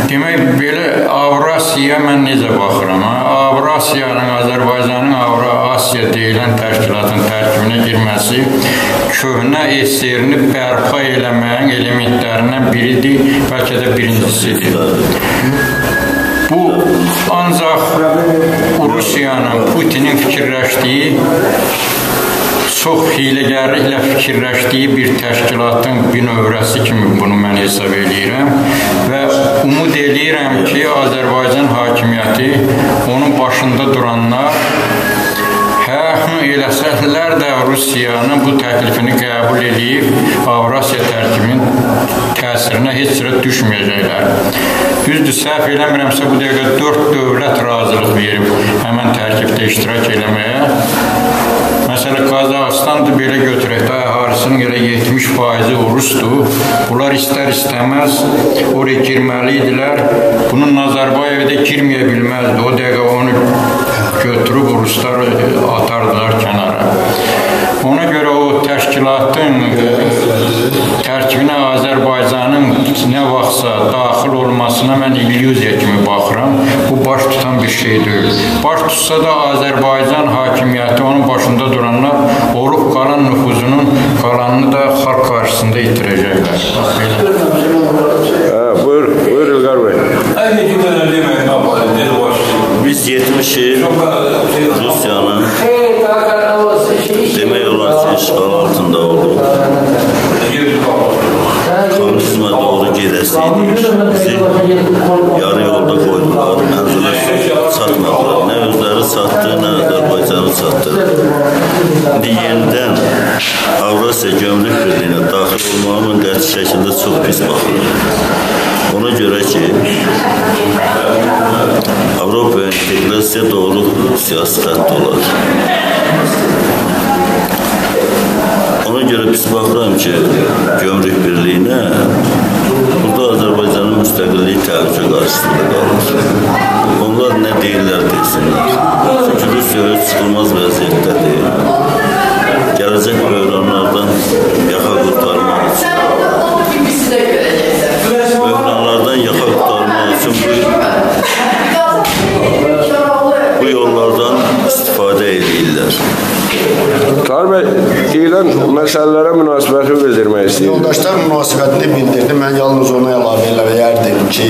Demək, belə Avrasiya mən necə baxıram? Avrasiyanın, Azərbaycanın Avrasiya deyilən təşkilatın tərkibinə girməsi köhnə SSR-ni bərpa eləməyin elementlərindən biridir, bəlkə də birincisidir. Bu, ancaq Rusiyanın, Putinin fikirləşdiyi, çox hiləgərliklə fikirləşdiyi bir təşkilatın bir növrəsi kimi bunu mən hesab edirəm və umud edirəm ki, Azərbaycan hakimiyyəti, onun başında duranlar eləsələr də Rusiyanın bu təklifini qəbul edib, Avrasiya tərkibinin təsirinə heç cürə düşməyəcəklər. Düzdür, səhv eləmirəmsə, bu dəqiqə 4 dövlət razılıq verib həmən tərkibdə iştirak eləməyə. Məsələn, Qazaxıstandır, belə götürək də, əharisinin elə 70% Rusdur. Bunlar istər-istəməz oraya girməli idilər. Bunun Nazarbayev də girməyə bilməzdi. O dəqiqə onu götürüb Ruslar atardılar kənara. Ona görə o təşkilatın tərkibinə Azərbaycanın nə vaxtsa daxil olmasına mən illüziya kimi baxıram. Bu baş tutan bir şey deyil. Baş tutsa da Azərbaycan hakimiyyəti, onun başında duranlar olub qalan nüfuzunun qalanını da xalq qarşısında itirəcəklər. Buyur İlqar bəy. Biz 70'i Rusya'nın demək olar ki işğal altında olub. Komünizmə doğru gedəsiydik. Bizi yarı yolda qoydular, mənzilə çatmadılar. Nə özləri çatdı, nə Azərbaycanı çatdı. İndi yenidən Avrasiya Gömrük Birliyinə daxil olmağımın qəti şəkildə çox pis baxılır. Ona görə ki, Avropa inteqrasiya doğru siyasi xətt olar. Ona görə pis baxıram ki, Gömrük Birliyinə burada Azərbaycanın müstəqilliyi təhlükə qarşısında qalır. Onlar nə deyirlər desinlər. Çünki Rusiya öz çıxılmaz vəziyyətdədir. Gələcək böhranlardan yaxa qurtarmaq üçün. Böhranlardan yaxa qurtarmaq üçün bu yollardan istifadə edirlər. Tahir bəy, deyilən məsələlərə münasibəti bildirmək istəyir. Yoldaşlar münasibətini bildirdi. Mən yalnız ona əlavə eləyərdim ki,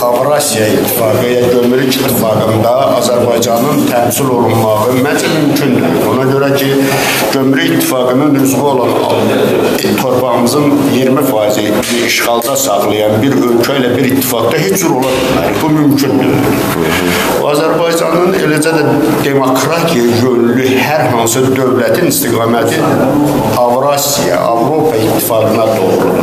Avrasiya İttifaqı ya Gömrük İttifaqında Azərbaycanın təmsil olunmağı məncə mümkündür. Ona görə ki, Gömrük İttifaqının üzvü olan torpağımızın 20% işğalda saxlayan bir ölkə ilə bir ittifaqda heç cür ola bilmərik. Bu mümkündür. Azərbaycanın eləcə də demokratiya yönlü hər hansı dövlətin istiqaməti Avrasiya, Avropa İttifaqına doğrudur.